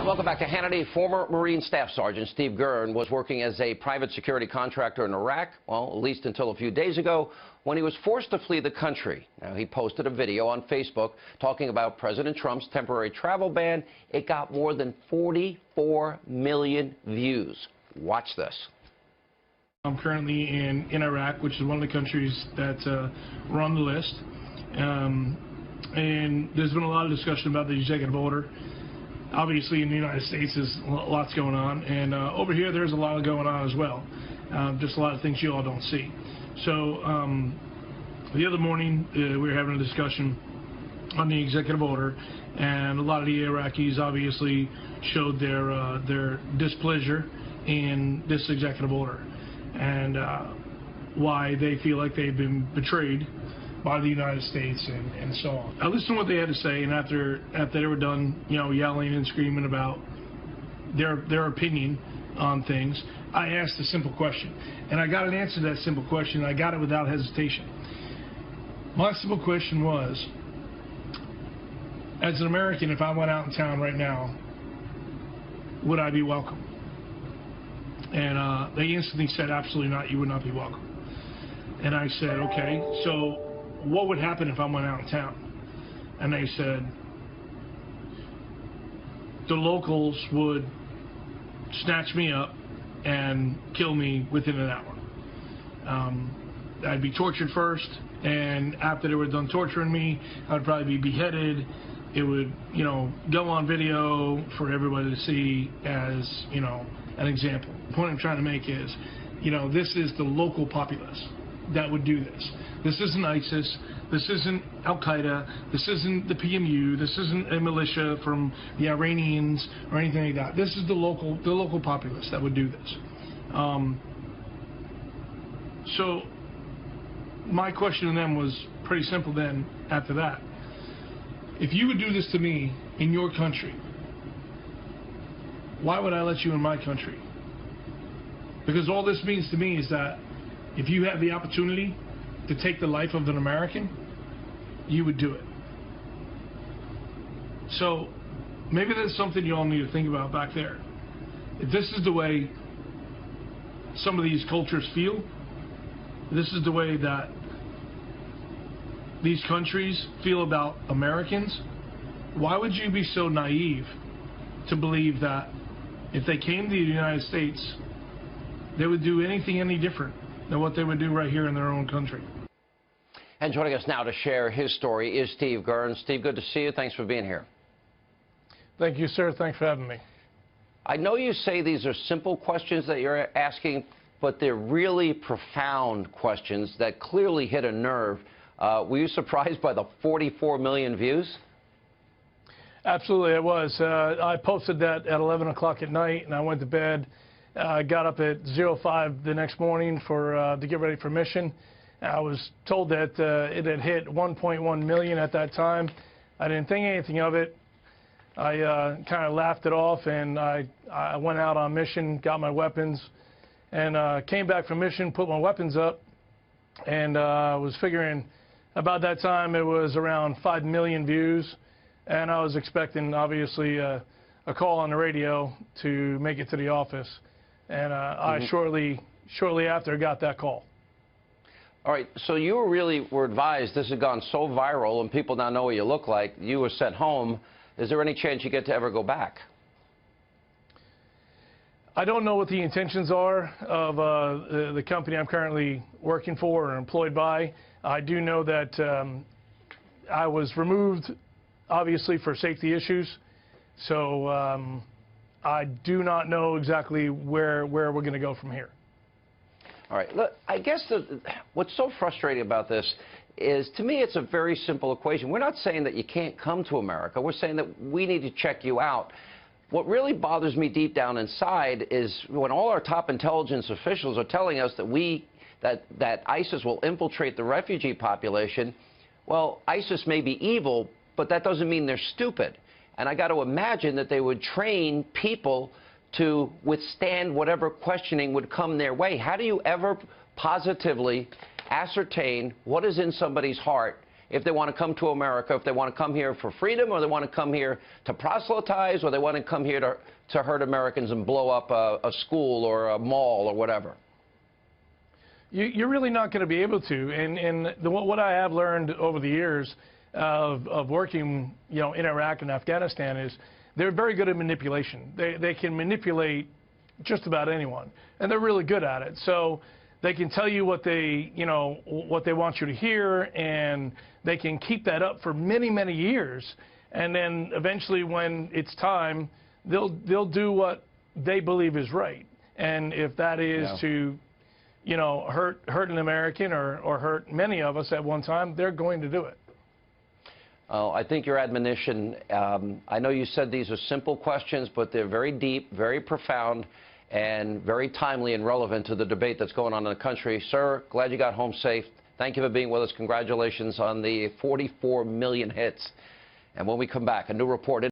Welcome back to Hannity. Former Marine Staff Sergeant Steve Gurn was working as a private security contractor in Iraq, well, at least until a few days ago, when he was forced to flee the country. Now, he posted a video on Facebook talking about President Trump's temporary travel ban. It got more than 44 million views. Watch this. I'm currently in Iraq, which is one of the countries that were on the list. And there's been a lot of discussion about the executive order. Obviously, in the United States, there's lots going on. And over here, there's a lot going on as well. Just a lot of things you all don't see. So the other morning, we were having a discussion on the executive order. And a lot of the Iraqis obviously showed their displeasure in this executive order. And why they feel like they've been betrayed by the United States and so on. I listened to what they had to say, and after they were done, yelling and screaming about their opinion on things, I asked a simple question, and I got an answer to that simple question. And I got it without hesitation. My simple question was, as an American, if I went out in town right now, would I be welcome? And they instantly said, absolutely not, you would not be welcome. And I said, okay, so what would happen if I went out in town? And they said, the locals would snatch me up and kill me within an hour. I'd be tortured first, and after they were done torturing me, I'd probably be beheaded. It would, go on video for everybody to see as, an example. The point I'm trying to make is, this is the local populace that would do this. This isn't ISIS. This isn't Al-Qaeda. This isn't the PMU. This isn't a militia from the Iranians or anything like that. This is the local populace that would do this. So my question to them was pretty simple then after that. If you would do this to me in your country, why would I let you in my country? Because all this means to me is that if you have the opportunity to take the life of an American, you would do it. So maybe there's something you all need to think about back there. If this is the way some of these cultures feel, this is the way that these countries feel about Americans, why would you be so naive to believe that if they came to the United States, they would do anything any different than what they would do right here in their own country? And joining us now to share his story is Steve Gurn. Steve, good to see you. Thanks for being here. Thank you, sir. Thanks for having me. I know you say these are simple questions that you're asking, but they're really profound questions that clearly hit a nerve. Were you surprised by the 44 million views? Absolutely, I was. I posted that at 11 o'clock at night, and I went to bed. I got up at 05 the next morning to get ready for mission. I was told that it had hit 1.1 million at that time. I didn't think anything of it. I kind of laughed it off, and I went out on mission, got my weapons, and came back from mission, put my weapons up, and was figuring about that time it was around 5 million views, and I was expecting, obviously, a call on the radio to make it to the office. And I shortly after got that call. All right, so you were advised this had gone so viral and people now know what you look like. You were sent home. Is there any chance you get to ever go back? I don't know what the intentions are of the company I'm currently working for or employed by. I do know that I was removed, obviously, for safety issues. So I do not know exactly where we're going to go from here. All right. Look, I guess what's so frustrating about this is, to me, it's a very simple equation. We're not saying that you can't come to America. We're saying that we need to check you out. What really bothers me deep down inside is when all our top intelligence officials are telling us that ISIS will infiltrate the refugee population. Well, ISIS may be evil, but that doesn't mean they're stupid. And I got to imagine that they would train people to withstand whatever questioning would come their way. How do you ever positively ascertain what is in somebody's heart if they want to come to America, if they want to come here for freedom, or they want to come here to proselytize, or they want to come here to hurt Americans and blow up a school or a mall or whatever? You're really not going to be able to. And what I have learned over the years of working, in Iraq and Afghanistan is they're very good at manipulation. They can manipulate just about anyone, and they're really good at it. So they can tell you what they want you to hear, and they can keep that up for many, many years. And then eventually, when it's time, they'll do what they believe is right. And if that is to hurt an American or hurt many of us at one time, they're going to do it. I think your admonition, I know you said these are simple questions, but they're very deep, very profound, and very timely and relevant to the debate that's going on in the country. Sir, glad you got home safe. Thank you for being with us. Congratulations on the 44 million hits. And when we come back, a new report